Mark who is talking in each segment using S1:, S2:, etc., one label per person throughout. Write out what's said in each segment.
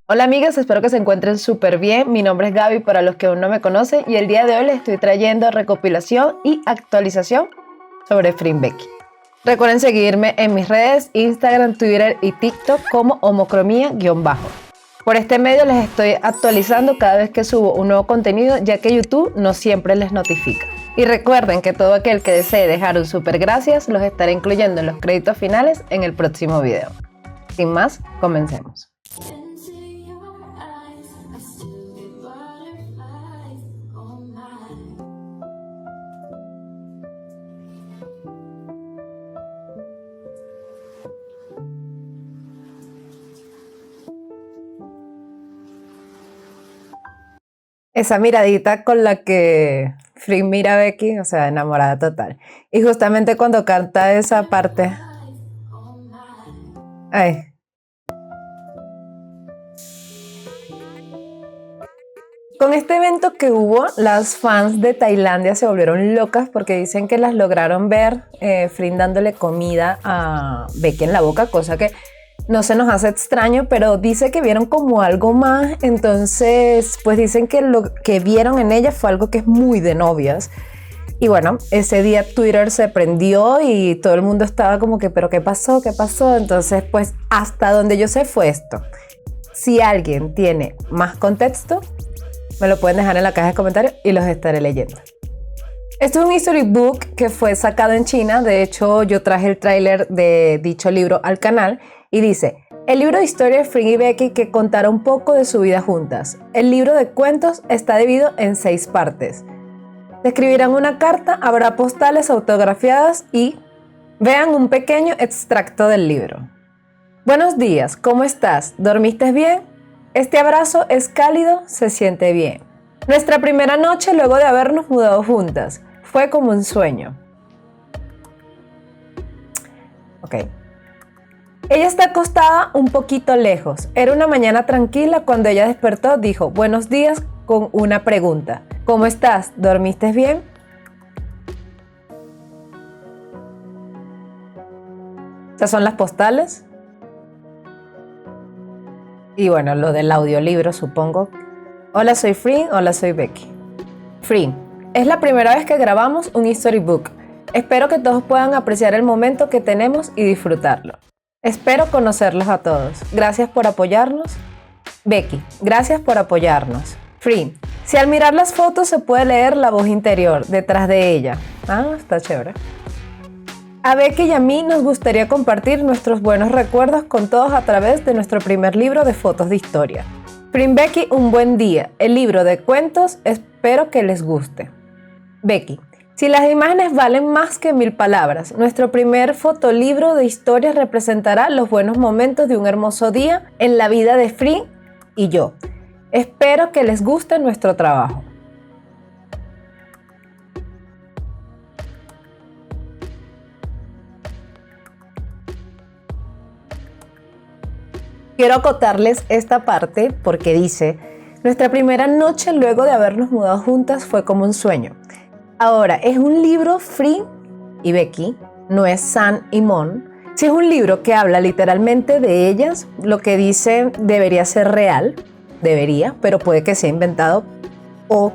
S1: Hola amigas, espero que se encuentren súper bien. Mi nombre es Gaby para los que aún no me conocen y el día de hoy les estoy trayendo recopilación y actualización sobre Free Becky. Recuerden seguirme en mis redes, Instagram, Twitter y TikTok como homocromía_. Por este medio les estoy actualizando cada vez que subo un nuevo contenido, ya que YouTube no siempre les notifica. Y recuerden que todo aquel que desee dejar un super gracias los estaré incluyendo en los créditos finales en el próximo video. Sin más, comencemos. Esa miradita con la que Free mira a Becky, o sea, enamorada total. Y justamente cuando canta esa parte... Ay. Con este evento que hubo, las fans de Tailandia se volvieron locas porque dicen que las lograron ver Free dándole comida a Becky en la boca, cosa que no se nos hace extraño, pero dice que vieron como algo más. Entonces pues dicen que lo que vieron en ella fue algo que es muy de novias. Y bueno, ese día Twitter se prendió y todo el mundo estaba como que, ¿pero qué pasó? ¿Qué pasó? Entonces pues hasta donde yo sé fue esto. Si alguien tiene más contexto, me lo pueden dejar en la caja de comentarios y los estaré leyendo. Esto es un history book que fue sacado en China. De hecho, yo traje el tráiler de dicho libro al canal y dice: el libro de historia de Free y Becky que contará un poco de su vida juntas. El libro de cuentos está dividido en 6 partes. Describirán una carta, habrá postales autografiadas y vean un pequeño extracto del libro. Buenos días, ¿cómo estás? ¿Dormiste bien? Este abrazo es cálido, se siente bien. Nuestra primera noche luego de habernos mudado juntas. Fue como un sueño. Ok. Ella está acostada un poquito lejos. Era una mañana tranquila. Cuando ella despertó, dijo buenos días con una pregunta. ¿Cómo estás? ¿Dormiste bien? Estas son las postales. Y bueno, lo del audiolibro, supongo. Hola, soy Free. Hola, soy Becky. Free, es la primera vez que grabamos un history book. Espero que todos puedan apreciar el momento que tenemos y disfrutarlo. Espero conocerlos a todos. Gracias por apoyarnos. Becky, gracias por apoyarnos. Free, si al mirar las fotos se puede leer la voz interior detrás de ella. Ah, está chévere. A Becky y a mí nos gustaría compartir nuestros buenos recuerdos con todos a través de nuestro primer libro de fotos de historia. Free Becky, un buen día. El libro de cuentos, espero que les guste. Becky, si las imágenes valen más que 1000 palabras, nuestro primer fotolibro de historias representará los buenos momentos de un hermoso día en la vida de Free y yo. Espero que les guste nuestro trabajo. Quiero acotarles esta parte porque dice: nuestra primera noche luego de habernos mudado juntas fue como un sueño. Ahora, es un libro Free y Becky, no es San y Mon. Si es un libro que habla literalmente de ellas, lo que dice debería ser real, debería, pero puede que sea inventado o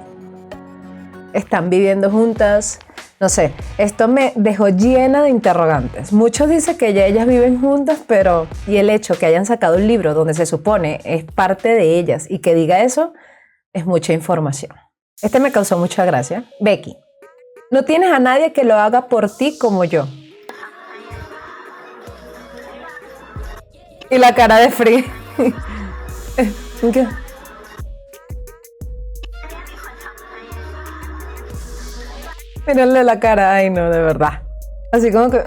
S1: están viviendo juntas. No sé, esto me dejó llena de interrogantes. Muchos dicen que ya ellas viven juntas, pero y el hecho que hayan sacado un libro donde se supone es parte de ellas y que diga eso es mucha información. Este me causó mucha gracia. Becky, no tienes a nadie que lo haga por ti como yo. Y la cara de Free. ¿Qué? Mírale la cara, ay no, de verdad. Así como que,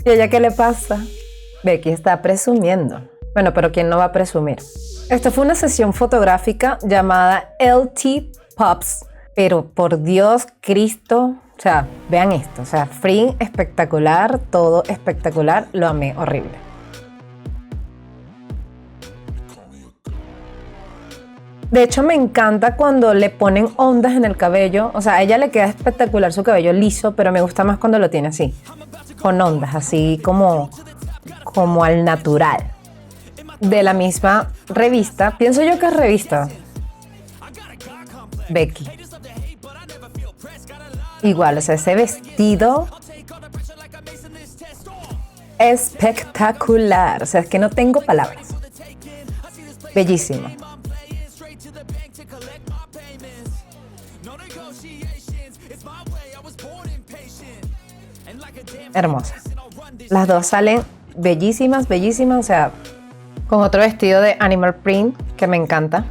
S1: ¿y a ella qué le pasa? Becky está presumiendo. Bueno, pero ¿quién no va a presumir? Esto fue una sesión fotográfica llamada LT Pops, pero por Dios, Cristo, o sea, vean esto, o sea, Free espectacular, todo espectacular, lo amé, horrible. De hecho, me encanta cuando le ponen ondas en el cabello. O sea, a ella le queda espectacular su cabello liso, pero me gusta más cuando lo tiene así, con ondas, así como al natural. de la misma revista, pienso yo que es revista, Becky. Igual, o sea, ese vestido espectacular, o sea, es que no tengo palabras. Bellísimo. Hermosa. Las dos salen bellísimas, bellísimas, o sea, con otro vestido de animal print que me encanta.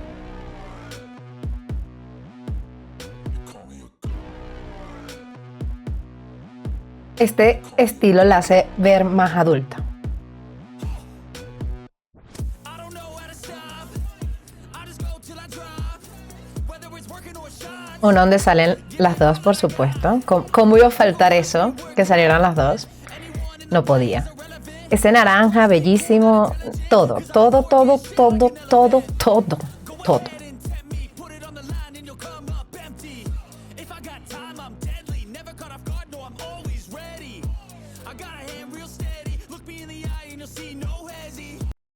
S1: Este estilo la hace ver más adulta. Uno donde salen las dos, por supuesto. ¿Cómo iba a faltar eso? Que salieran las dos. No podía. Ese naranja, bellísimo. Todo, todo, todo, todo, todo, todo, todo.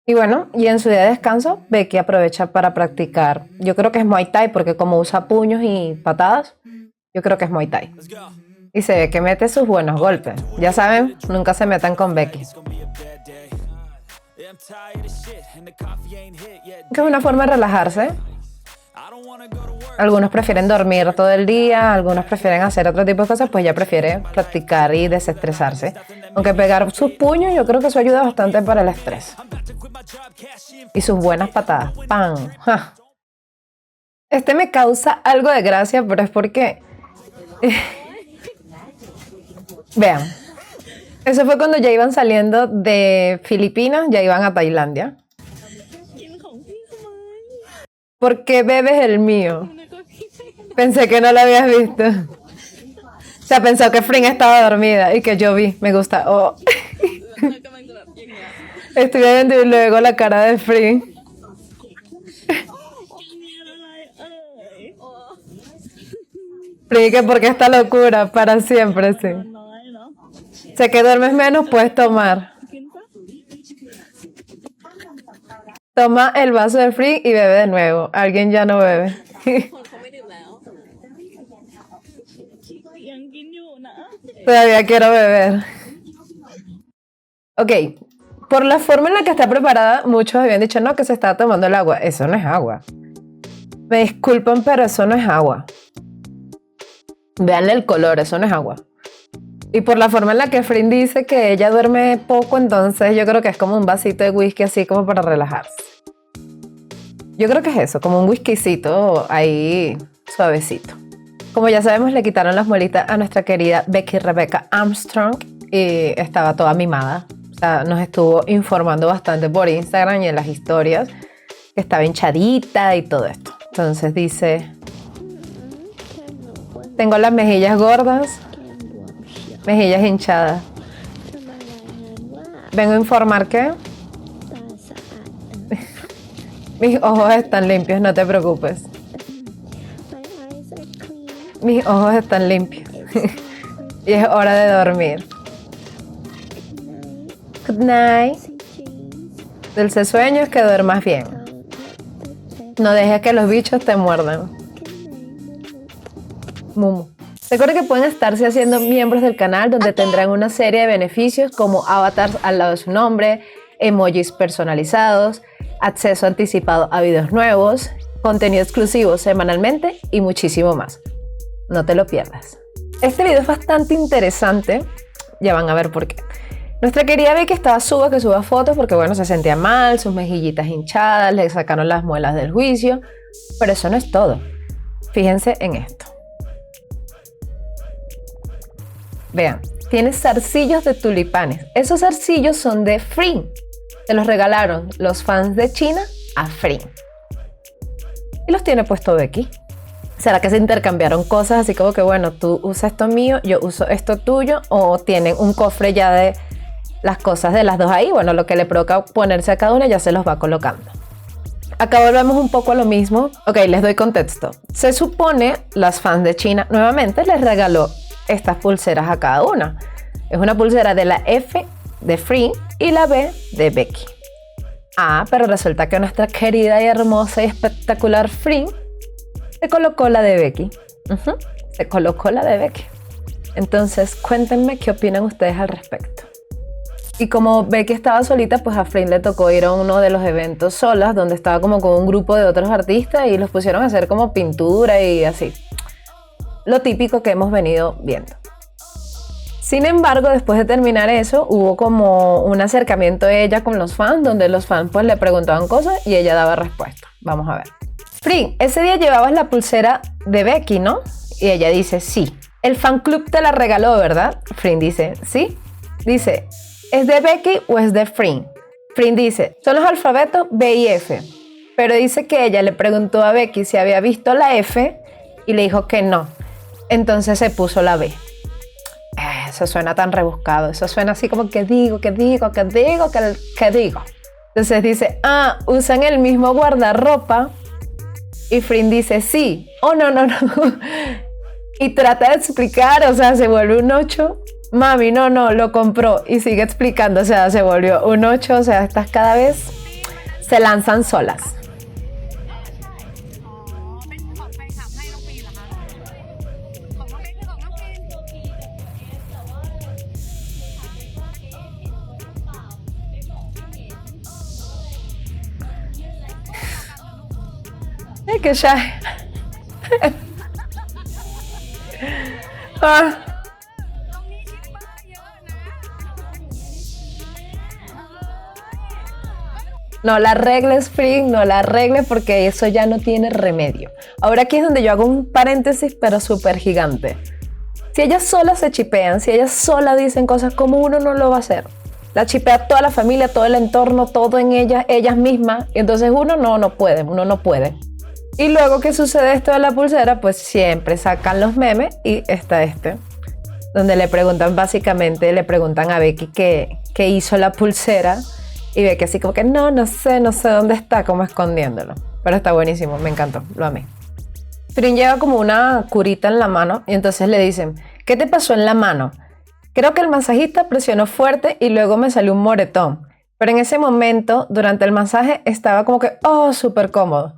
S1: Y bueno, y en su día de descanso, Becky aprovecha para practicar. Yo creo que es Muay Thai, porque como usa puños y patadas, yo creo que es Muay Thai. Y se ve que mete sus buenos golpes. Ya saben, nunca se metan con Becky. Que es una forma de relajarse. Algunos prefieren dormir todo el día, algunos prefieren hacer otro tipo de cosas, pues ella prefiere practicar y desestresarse. Aunque pegar sus puños, yo creo que eso ayuda bastante para el estrés. Y sus buenas patadas. ¡Pam! ¡Ja! Este me causa algo de gracia, pero es porque... Vean. Eso fue cuando ya iban saliendo de Filipinas, ya iban a Tailandia. Porque bebes el mío. Pensé que no lo habías visto. O sea, pensó que Fring estaba dormida y que yo vi. Me gusta. Oh. Estoy viendo y luego la cara de Fring. Fring, que porque esta locura para siempre, sí. Sé que duermes menos, puedes tomar. Toma el vaso de Fring y bebe de nuevo. Alguien ya no bebe. Todavía quiero beber. Ok, por la forma en la que está preparada, muchos habían dicho no, que se estaba tomando el agua. Eso no es agua. Me disculpan, pero eso no es agua. Veanle el color, eso no es agua. Y por la forma en la que Fring dice que ella duerme poco, entonces yo creo que es como un vasito de whisky así como para relajarse. Yo creo que es eso, como un whiskycito ahí suavecito. Como ya sabemos, le quitaron las muelitas a nuestra querida Becky Rebecca Armstrong y estaba toda mimada. O sea, nos estuvo informando bastante por Instagram y en las historias que estaba hinchadita y todo esto. Entonces dice, tengo las mejillas gordas, mejillas hinchadas. Vengo a informar que mis ojos están limpios, no te preocupes. Mis ojos están limpios. Y es hora de dormir. Good night. Dulce sueños, que duermas bien. No dejes que los bichos te muerdan. Mumu. Recuerden que pueden estarse haciendo miembros del canal, donde tendrán una serie de beneficios como avatars al lado de su nombre, emojis personalizados, acceso anticipado a videos nuevos, contenido exclusivo semanalmente y muchísimo más. No te lo pierdas. Este video es bastante interesante. Ya van a ver por qué. Nuestra querida Becky estaba que suba fotos porque bueno, se sentía mal, sus mejillitas hinchadas, le sacaron las muelas del juicio. Pero eso no es todo. Fíjense en esto. Vean, tiene zarcillos de tulipanes. Esos zarcillos son de Fring. Se los regalaron los fans de China a Fring. Y los tiene puesto Becky. ¿Será que se intercambiaron cosas así como que bueno, tú usas esto mío, yo uso esto tuyo? ¿O tienen un cofre ya de las cosas de las dos ahí? Bueno, lo que le provoca ponerse a cada una ya se los va colocando. Acá volvemos un poco a lo mismo. Ok, les doy contexto. Se supone las fans de China nuevamente les regaló estas pulseras a cada una. Es una pulsera de la F de Fring y la B de Becky. Ah, pero resulta que nuestra querida y hermosa y espectacular Fring se colocó la de Becky. Ujú, se colocó la de Becky. Entonces, cuéntenme qué opinan ustedes al respecto. Y como Becky estaba solita, pues a Fring le tocó ir a uno de los eventos solas, donde estaba como con un grupo de otros artistas y los pusieron a hacer como pintura y así. Lo típico que hemos venido viendo. Sin embargo, después de terminar eso, hubo como un acercamiento de ella con los fans, donde los fans pues le preguntaban cosas y ella daba respuesta. Vamos a ver. Fring, ese día llevabas la pulsera de Becky, ¿no? Y ella dice, sí. El fan club te la regaló, ¿verdad? Fring dice, sí. Dice, ¿es de Becky o es de Fring? Fring dice, son los alfabetos B y F. Pero dice que ella le preguntó a Becky si había visto la F y le dijo que no. Entonces se puso la B. Eso suena tan rebuscado. Eso suena así como que digo. Entonces dice, usan el mismo guardarropa. Y Fring dice, sí. Oh, no. Y trata de explicar, o sea, se vuelve un 8. Mami, no, lo compró. Y sigue explicando, o sea, se volvió un 8. O sea, estas cada vez se lanzan solas. Es que ya... No la arregles, Fring, no la arregles porque eso ya no tiene remedio. Ahora aquí es donde yo hago un paréntesis, pero súper gigante. Si ellas solas se chipean, si ellas solas dicen cosas, como uno no lo va a hacer. La chipea toda la familia, todo el entorno, todo en ellas mismas. Y entonces uno no puede. Y luego que sucede esto de la pulsera, pues siempre sacan los memes y está donde le preguntan a Becky qué hizo la pulsera. Y Becky así como que no sé dónde está, como escondiéndolo. Pero está buenísimo, me encantó, lo amé. Fring lleva como una curita en la mano y entonces le dicen, ¿qué te pasó en la mano? Creo que el masajista presionó fuerte y luego me salió un moretón. Pero en ese momento, durante el masaje, estaba como que, súper cómodo.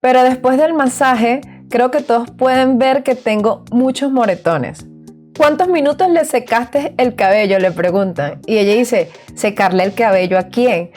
S1: Pero después del masaje, creo que todos pueden ver que tengo muchos moretones. ¿Cuántos minutos le secaste el cabello?, le preguntan. Y ella dice, ¿secarle el cabello a quién?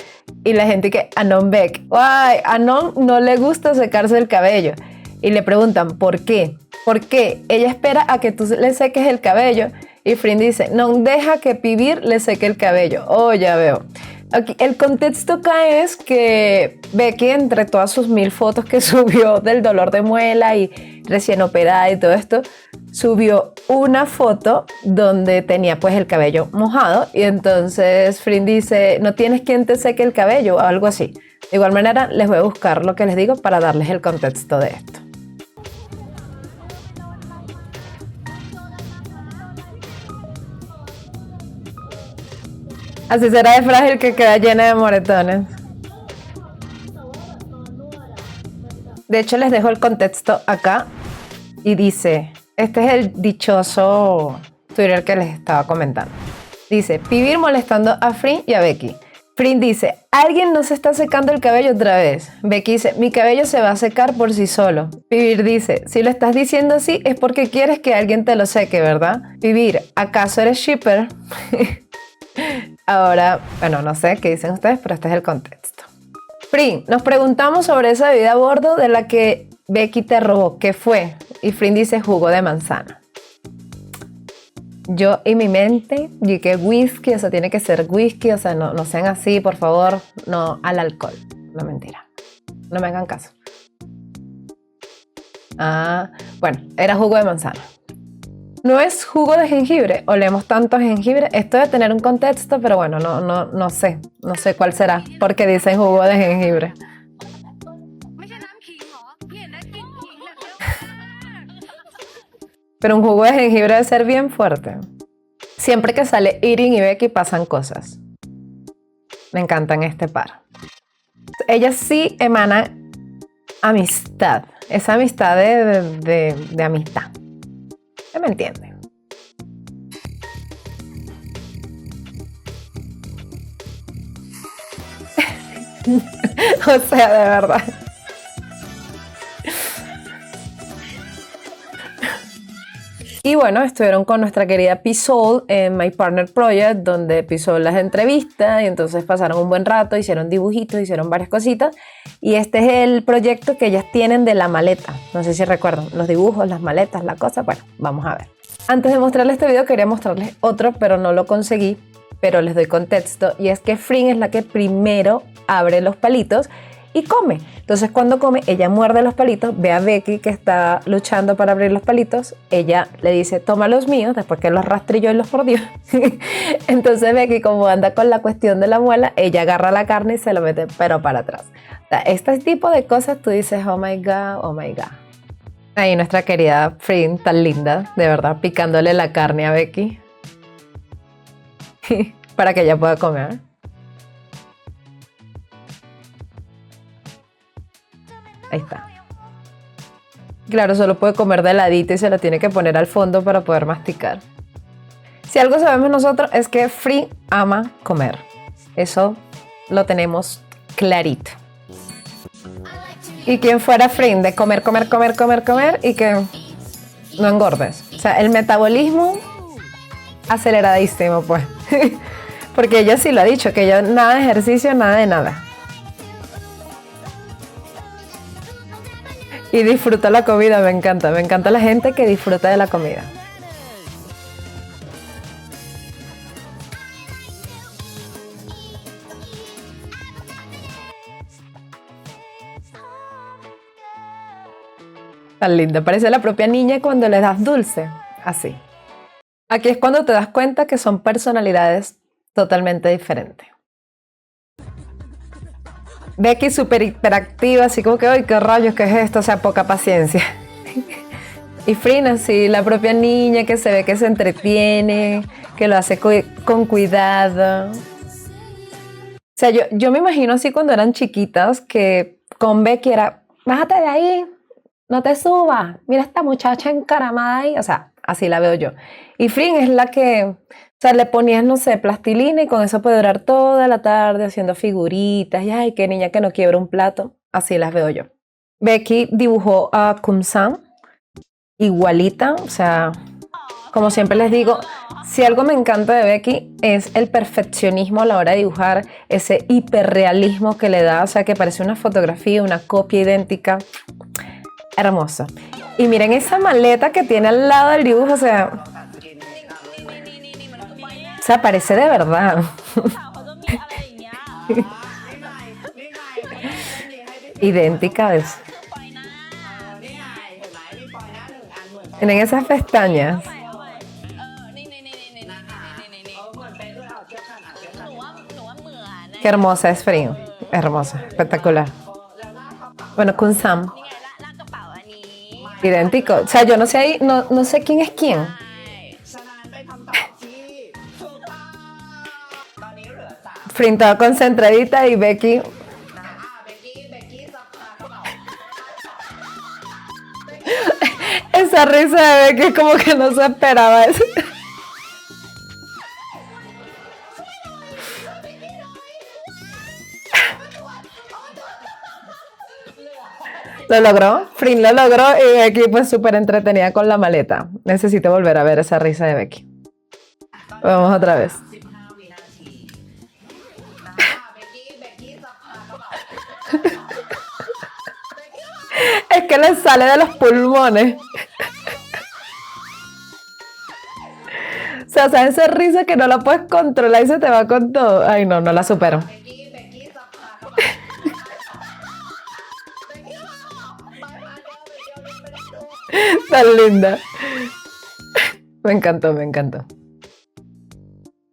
S1: Y la gente que, Anon Beck. ¡Ay! A Anon no le gusta secarse el cabello. Y le preguntan, ¿por qué? ¿Por qué? Ella espera a que tú le seques el cabello. Y Fring dice, no deja que Pibir le seque el cabello. Oh, ya veo. Aquí, el contexto acá es que Becky, entre todas sus 1000 fotos que subió del dolor de muela y recién operada y todo esto, subió una foto donde tenía pues el cabello mojado y entonces Fring dice, no tienes quien te seque el cabello o algo así. De igual manera les voy a buscar lo que les digo para darles el contexto de esto. Así será de frágil que queda llena de moretones. De hecho, les dejo el contexto acá y dice, este es el dichoso Twitter que les estaba comentando. Dice, Pibir molestando a Fring y a Becky. Fring dice, ¿alguien no se está secando el cabello otra vez? Becky dice, mi cabello se va a secar por sí solo. Pibir dice, si lo estás diciendo así es porque quieres que alguien te lo seque, ¿verdad? Pibir, ¿acaso eres shipper? Ahora, bueno, no sé qué dicen ustedes, pero este es el contexto. Fring, nos preguntamos sobre esa bebida a bordo de la que Becky te robó. ¿Qué fue? Y Fring dice jugo de manzana. Yo y mi mente, y que whisky, o sea, tiene que ser whisky, o sea, no sean así, por favor, no al alcohol. No, mentira. No me hagan caso. Bueno, era jugo de manzana. No es jugo de jengibre, olemos tanto a jengibre. Esto debe tener un contexto, pero bueno, no sé cuál será, porque dicen jugo de jengibre. Pero un jugo de jengibre debe ser bien fuerte. Siempre que sale Irene y Becky pasan cosas. Me encantan este par. Ellas sí emanan amistad, esa amistad de amistad. ¿Me entienden? O sea, de verdad. Y bueno, estuvieron con nuestra querida P-Soul en My Partner Project, donde P-Soul las entrevista y entonces pasaron un buen rato, hicieron dibujitos, hicieron varias cositas. Y este es el proyecto que ellas tienen de la maleta. No sé si recuerdan, los dibujos, las maletas, la cosa. Bueno, vamos a ver. Antes de mostrarles este video quería mostrarles otro, pero no lo conseguí, pero les doy contexto. Y es que Fring es la que primero abre los palitos y come. Entonces cuando come, ella muerde los palitos, ve a Becky que está luchando para abrir los palitos, ella le dice, toma los míos, después que los rastrilló y los mordió. Entonces Becky, como anda con la cuestión de la muela, ella agarra la carne y se lo mete pero para atrás. O sea, este tipo de cosas tú dices, oh my God, oh my God. Ahí nuestra querida Fring, tan linda, de verdad, picándole la carne a Becky para que ella pueda comer. Ahí está. Claro, solo puede comer de ladito y se lo tiene que poner al fondo para poder masticar. Si algo sabemos nosotros es que Fring ama comer. Eso lo tenemos clarito. Y quien fuera Fring de comer, comer, comer, comer, comer y que no engordes. O sea, el metabolismo aceleradísimo, pues. Porque ella sí lo ha dicho, que ella nada de ejercicio, nada de nada. Y disfruta la comida, me encanta la gente que disfruta de la comida. Tan linda, parece la propia niña cuando le das dulce, así. Aquí es cuando te das cuenta que son personalidades totalmente diferentes. Becky súper hiperactiva, así como que, ¡ay, qué rayos, qué es esto! O sea, poca paciencia. Y Fring así, la propia niña que se ve que se entretiene, que lo hace con cuidado. O sea, yo me imagino así cuando eran chiquitas, que con Becky era, bájate de ahí, no te subas, mira esta muchacha encaramada ahí. O sea, así la veo yo. Y Fring es la que, o sea, le ponías, no sé, plastilina y con eso puede durar toda la tarde haciendo figuritas. Y ay, qué niña que no quiebra un plato. Así las veo yo. Becky dibujó a Kum-san igualita, o sea, como siempre les digo, si algo me encanta de Becky es el perfeccionismo a la hora de dibujar, ese hiperrealismo que le da, o sea, que parece una fotografía, una copia idéntica. Hermoso. Y miren esa maleta que tiene al lado del dibujo, o sea, parece de verdad. Idéntica es. Miren esas pestañas. Qué hermosa es Fring. Hermosa, espectacular. Bueno, Kun-san. Idéntico. O sea, yo no sé ahí, no sé quién es quién. Fring toda concentradita y Becky. Esa risa de Becky es como que no se esperaba eso. Lo logró, Fring lo logró y Becky pues súper entretenida con la maleta. Necesito volver a ver esa risa de Becky. Vamos otra vez. Es que le sale de los pulmones. O sea, esa risa que no la puedes controlar y se te va con todo. Ay, no la supero. Tan linda. Me encantó.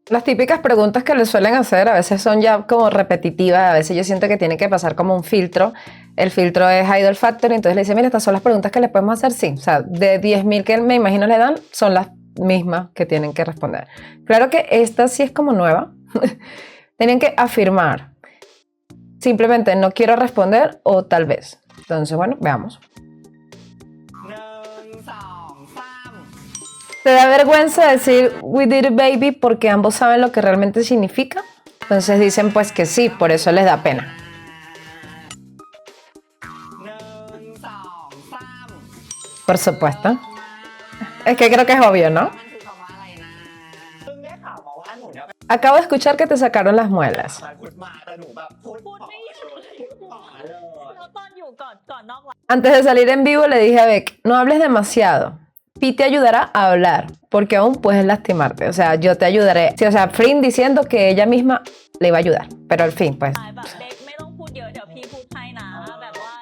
S1: Las típicas preguntas que le suelen hacer a veces son ya como repetitivas, a veces yo siento que tiene que pasar como un filtro. El filtro es Idol Factory, entonces le dice, mira, estas son las preguntas que le podemos hacer, sí. O sea, de 10.000 que me imagino le dan, son las mismas que tienen que responder. Claro que esta sí es como nueva. Tienen que afirmar. Simplemente no quiero responder o tal vez. Entonces, bueno, veamos. ¿Te da vergüenza decir we did it baby porque ambos saben lo que realmente significa? Entonces dicen pues que sí, por eso les da pena. Por supuesto. Es que creo que es obvio, ¿no? Acabo de escuchar que te sacaron las muelas.
S2: พูดไม่หยุดแล้วตอนอยู่ก่อนนอกไลฟ์
S1: Antes de salir en vivo le dije a Beck, no hables demasiado. Pi te ayudará a hablar, porque aún puedes lastimarte. O sea, yo te ayudaré. Sí, o sea, Frin diciendo que ella misma le iba a ayudar. Pero al fin, pues.
S2: แบบเด็กไม่ต้องพูดเยอะเดี๋ยวพี่พูดให้นะแบบว่า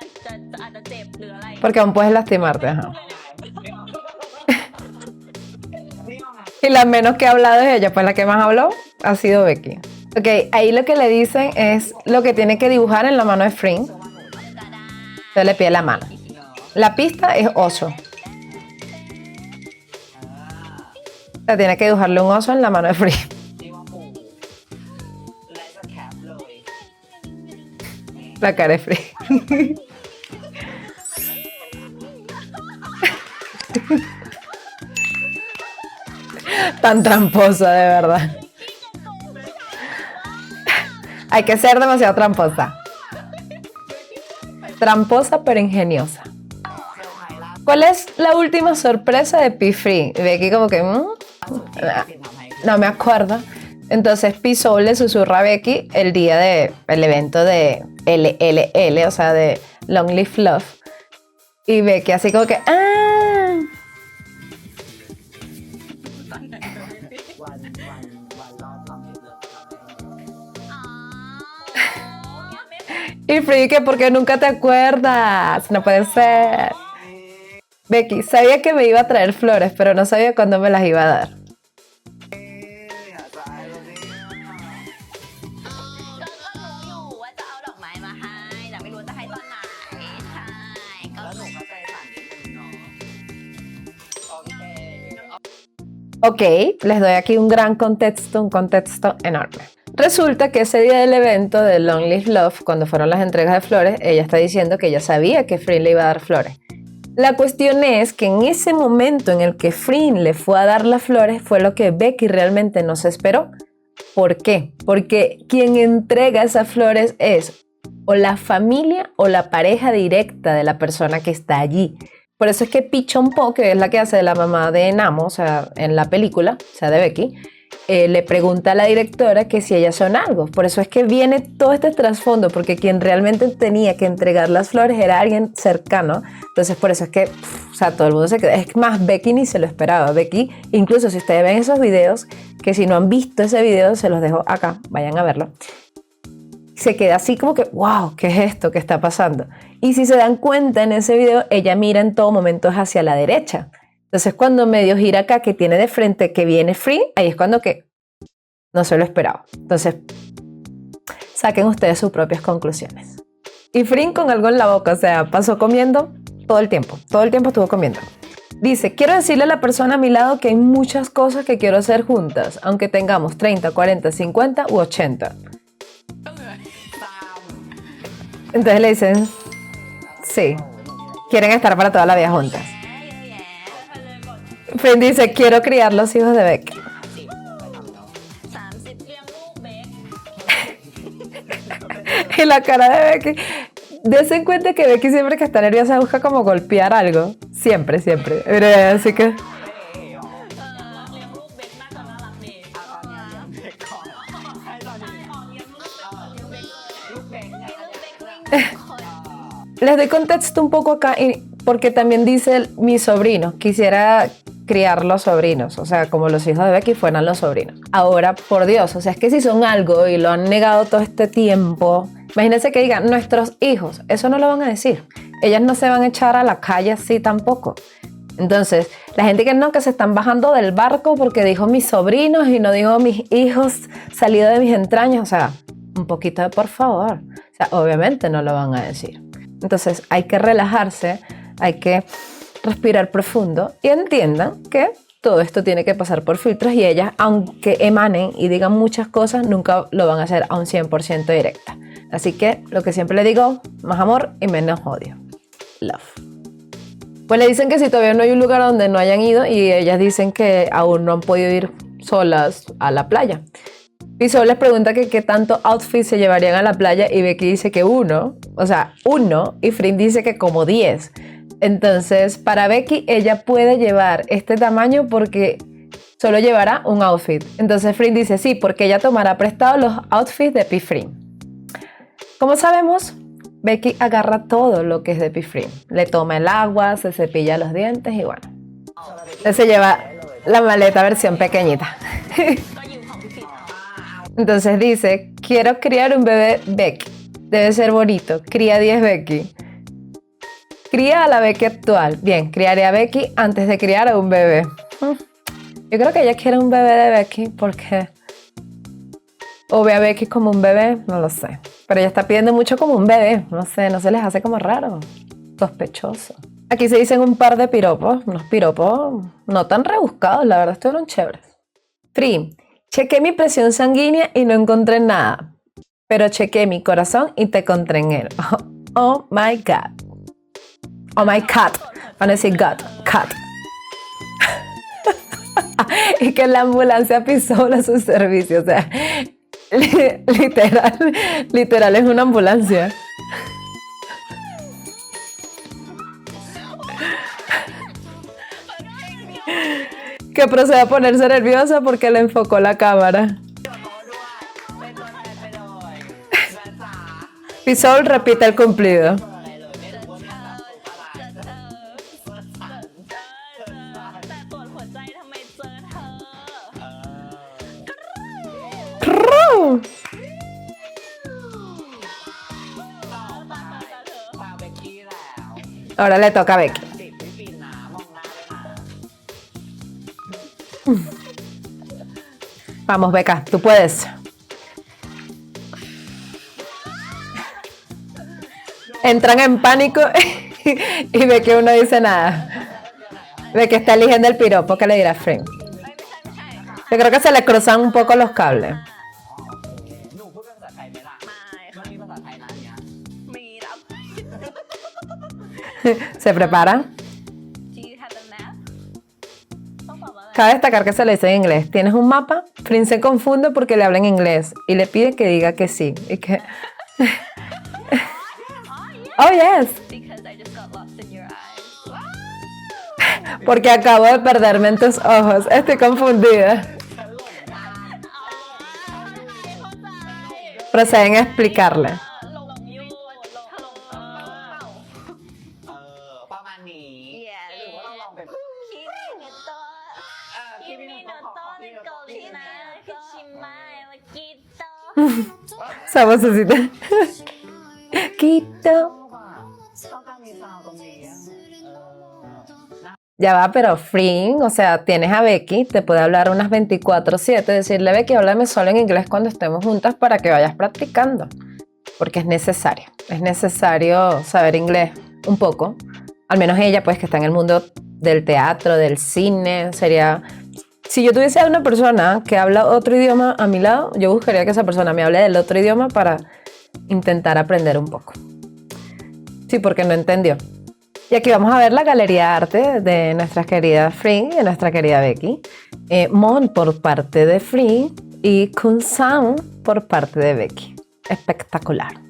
S2: อาจจะเจ็บหรืออะไร
S1: Porque aún puedes lastimarte, ajá. Y la menos que ha hablado es ella, pues la que más habló ha sido Becky. Ok, ahí lo que le dicen es lo que tiene que dibujar en la mano de Frin. Entonces le pide la mano. La pista es oso. O sea, tiene que dibujarle un oso en la mano de Frin. La cara de Frin. Tan tramposa, de verdad. Hay que ser demasiado tramposa. Tramposa pero ingeniosa. ¿Cuál es la última sorpresa de Pi-Free? Ve aquí como que... no me acuerdo. Entonces Pi Soul le susurra a Becky el día del evento de LLL, o sea, de Long Live Love. Y Becky así como que... ¡ah! Y Free, que porque nunca te acuerdas, no puede ser. Becky, sabía que me iba a traer flores, pero no sabía cuándo me las iba a dar.
S2: ก็รู้อยู่ว่าจะเอาดอกไม้มาให้แต่ไม่รู้จะให้ตอนไหนใช่ก็หนูเข้าใจผ่านนิดนึงเนาะโอเค
S1: Ok, les doy aquí un gran contexto, un contexto enorme. Resulta que ese día del evento de Long Live Love, cuando fueron las entregas de flores, ella está diciendo que ella sabía que Frin le iba a dar flores. La cuestión es que en ese momento en el que Frin le fue a dar las flores fue lo que Becky realmente no se esperó. ¿Por qué? Porque quien entrega esas flores es o la familia o la pareja directa de la persona que está allí. Por eso es que Pi Chon-po, que es la que hace de la mamá de Namo, o sea, en la película, o sea, de Becky, le pregunta a la directora que si ellas son algo. Por eso es que viene todo este trasfondo, porque quien realmente tenía que entregar las flores era alguien cercano. Entonces, por eso es que, o sea, todo el mundo se queda. Es más, Becky ni se lo esperaba. Becky, incluso si ustedes ven esos videos, que si no han visto ese video, se los dejo acá, vayan a verlo. Se queda así como que, wow, ¿qué es esto que está pasando? Y si se dan cuenta en ese video, ella mira en todo momento hacia la derecha. Entonces, cuando medio gira acá, que tiene de frente que viene Free, ahí es cuando que no se lo esperaba. Entonces, saquen ustedes sus propias conclusiones. Y Free con algo en la boca, o sea, pasó comiendo todo el tiempo estuvo comiendo. Dice, quiero decirle a la persona a mi lado que hay muchas cosas que quiero hacer juntas, aunque tengamos 30, 40, 50 u 80. Entonces le dicen, sí, quieren estar para toda la vida juntas. Friend dice, quiero criar los hijos de Becky.
S2: 30เลี้ยงลูกเบค
S1: Y la cara de Becky. Dense en cuenta que Becky siempre que está nerviosa busca como golpear algo. Siempre. Así que...
S2: เลี้ยงลูกเบคน่าจะน่ารักดี
S1: Les doy contexto un poco acá porque también dice mi sobrino. Quisiera criar los sobrinos, o sea, como los hijos de Becky fueran los sobrinos. Ahora, por Dios, o sea, es que si son algo y lo han negado todo este tiempo, imagínense que digan nuestros hijos, eso no lo van a decir. Ellas no se van a echar a la calle así tampoco. Entonces, la gente que no, que se están bajando del barco porque dijo mis sobrinos y no dijo mis hijos salido de mis entrañas, o sea, un poquito de por favor. O sea, obviamente no lo van a decir. Entonces, hay que relajarse, hay que respirar profundo y entiendan que todo esto tiene que pasar por filtros y ellas, aunque emanen y digan muchas cosas, nunca lo van a hacer a un 100% directa. Así que, lo que siempre le digo, más amor y menos odio. Love. Pues le dicen que si todavía no hay un lugar donde no hayan ido y ellas dicen que aún no han podido ir solas a la playa. Y solo les pregunta que qué tanto outfit se llevarían a la playa y Becky dice que uno, y Frin dice que como 10. Entonces, para Becky, ella puede llevar este tamaño porque solo llevará un outfit. Entonces Frin dice sí, porque ella tomará prestado los outfits de Pifrin. Como sabemos, Becky agarra todo lo que es de Pifrin. Le toma el agua, se cepilla los dientes y bueno. Entonces se lleva la maleta versión pequeñita. Entonces dice, quiero criar un bebé Becky. Debe ser bonito. Cría 10 Becky. Cría a la Becky actual. Bien, criaré a Becky antes de criar a un bebé. Yo creo que ella quiere un bebé de Becky porque... O ve a Becky como un bebé, no lo sé. Pero ella está pidiendo mucho como un bebé. No sé, no se les hace como raro. Sospechoso. Aquí se dicen un par de piropos. Unos piropos no tan rebuscados, la verdad, estuvieron chéveres. Free. Chequé mi presión sanguínea y no encontré nada. Pero chequé mi corazón y te encontré en él. Oh my God. Oh my cat. Van a decir God. Cat. Y que la ambulancia pisó a su servicio. O sea, literal es una ambulancia. Que procede a ponerse nerviosa porque le enfocó la cámara. Pisol repite el cumplido. Ahora le toca a Becky. Vamos, Beca, tú puedes. Entran en pánico y ve que uno dice nada. Ve que está eligiendo el piropo que le dirá Frin. Yo creo que se le cruzan un poco los cables. Se preparan. Cabe destacar que se le dice en inglés. ¿Tienes un mapa? Frin se confunde porque le habla en inglés y le pide que diga que sí. Y que... Oh, yes. Porque acabo de perderme en tus ojos. Estoy confundida. Proceden a explicarle. Esa vocecita. Quito. Ya va, pero Frin, o sea, tienes a Becky, te puede hablar unas 24/7, decirle, Becky, háblame solo en inglés cuando estemos juntas para que vayas practicando, porque es necesario saber inglés un poco, al menos ella, pues, que está en el mundo del teatro, del cine, sería... Si yo tuviese a una persona que habla otro idioma a mi lado, yo buscaría que esa persona me hable del otro idioma para intentar aprender un poco. Sí, porque no entendió. Y aquí vamos a ver la galería de arte de nuestra querida Frin y de nuestra querida Becky. Mon por parte de Frin y Kun-san por parte de Becky. Espectacular.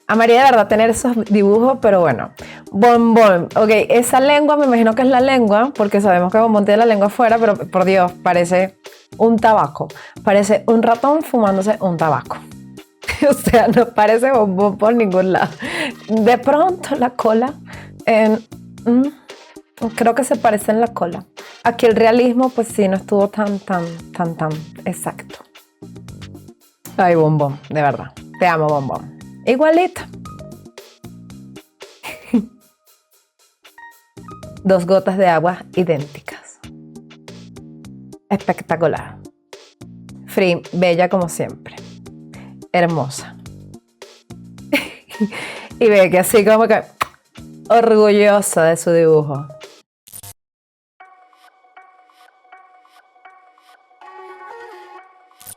S1: Amaría de verdad tener esos dibujos, pero bueno. Bonbon. Ok, esa lengua me imagino que es la lengua, porque sabemos que Bonbon tiene la lengua afuera, pero por Dios, parece un tabaco. Parece un ratón fumándose un tabaco. O sea, no parece Bonbon por ningún lado. De pronto la cola, creo que se parece en la cola. Aquí el realismo, pues sí, no estuvo tan exacto. Ay, Bonbon, de verdad. Te amo, Bonbon. Igualito. 2 gotas de agua idénticas. Espectacular. Frin, bella como siempre. Hermosa. Y ve que así como que orgullosa de su dibujo.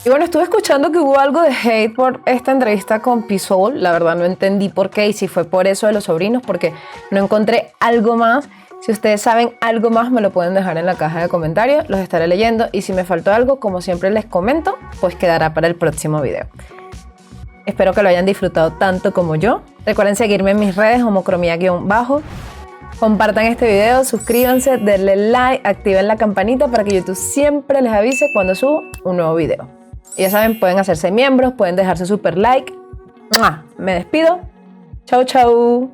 S1: Y bueno, estuve escuchando que hubo algo de hate por esta entrevista con Pisol. La verdad no entendí por qué y si fue por eso de los sobrinos, porque no encontré algo más. Si ustedes saben algo más, me lo pueden dejar en la caja de comentarios, los estaré leyendo. Y si me faltó algo, como siempre les comento, pues quedará para el próximo video. Espero que lo hayan disfrutado tanto como yo. Recuerden seguirme en mis redes, homocromía_, Compartan este video, suscríbanse, denle like, activen la campanita para que YouTube siempre les avise cuando subo un nuevo video. Y ya saben, pueden hacerse miembros, pueden dejarse super like. ¡Mua! Me despido. Chau, chau.